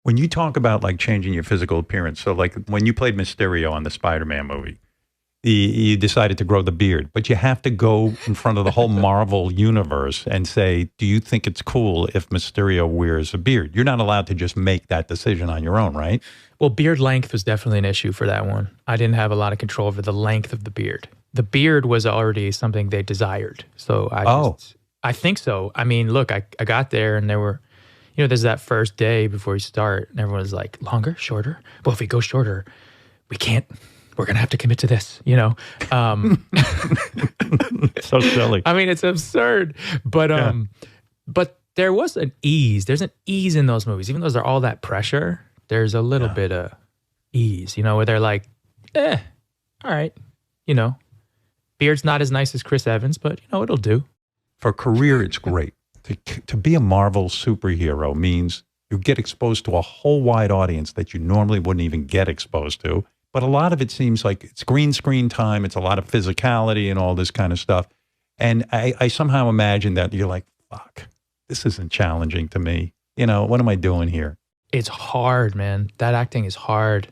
When you talk about like changing your physical appearance, so like when you played Mysterio on the Spider-Man movie, you decided to grow the beard, but you have to go in front of the whole Marvel universe and say, do you think it's cool if Mysterio wears a beard? You're not allowed to just make that decision on your own, right? Well, beard length was definitely an issue for that one. I didn't have a lot of control over the length of the beard. The beard was already something they desired. So I think so. I mean, look, I got there and there were, there's that first day before you start and everyone's like, longer, shorter? Well, if we go shorter, we're going to have to commit to this, So silly. I mean, it's absurd, but there was an ease. There's an ease in those movies. Even though they're all that pressure, there's a little bit of ease, where they're like, all right, beard's not as nice as Chris Evans, but, it'll do. For a career, it's great. To be a Marvel superhero means you get exposed to a whole wide audience that you normally wouldn't even get exposed to. But a lot of it seems like it's green screen time. It's a lot of physicality and all this kind of stuff. And I somehow imagine that you're like, fuck, this isn't challenging to me. What am I doing here? It's hard, man. That acting is hard.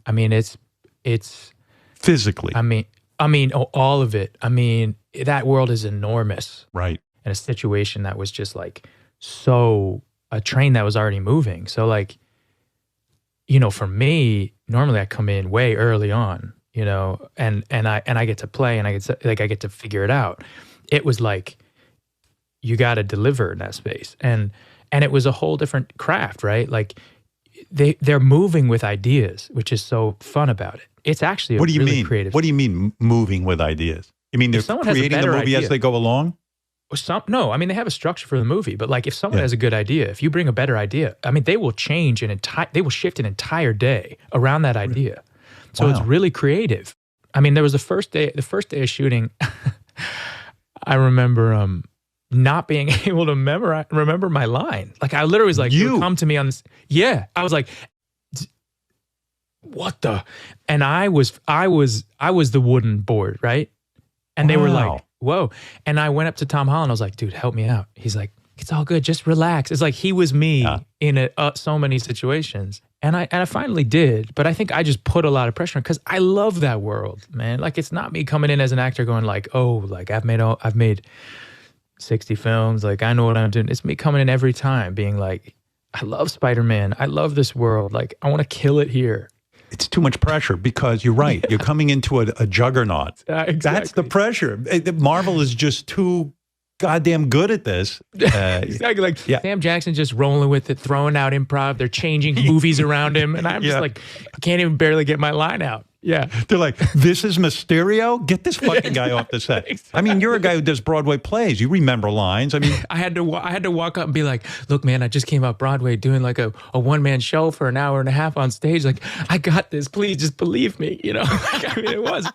I mean, it's physically. I mean, all of it. I mean, that world is enormous. Right. And a situation that was just like a train that was already moving. So like, for me, normally I come in way early on, and I get to play and I get to figure it out. It was like, you got to deliver in that space. And it was a whole different craft, right? Like they're moving with ideas, which is so fun about it. It's actually really creative. What do you mean moving with ideas? You mean they're creating the movie as they go along? No, I mean, they have a structure for the movie, but like if someone has a good idea, if you bring a better idea, I mean, they will they will shift an entire day around that idea. So It's really creative. I mean, there was the first day of shooting, I remember not being able to remember my line. Like I literally was like, you come to me on this. Yeah. I was like, what the? And I was the wooden board, right? And they were like, whoa. And I went up to Tom Holland. I was like, dude, help me out. He's like, it's all good. Just relax. It's like he was me in so many situations. And I finally did. But I think I just put a lot of pressure on because I love that world, man. Like it's not me coming in as an actor going like, oh, like I've made 60 films. Like I know what I'm doing. It's me coming in every time being like, I love Spider-Man. I love this world. Like I want to kill it here. It's too much pressure because you're right. You're coming into a juggernaut. Exactly. That's the pressure. Marvel is just too goddamn good at this. Exactly. Like Sam Jackson just rolling with it, throwing out improv. They're changing movies around him. And I'm just like, I can't even barely get my line out. Yeah. They're like, this is Mysterio? Get this fucking guy off the set. Exactly. I mean, you're a guy who does Broadway plays. You remember lines. I mean, I had to walk up and be like, look, man, I just came out Broadway doing like a one-man show for an hour and a half on stage. Like, I got this. Please just believe me. I mean, it was.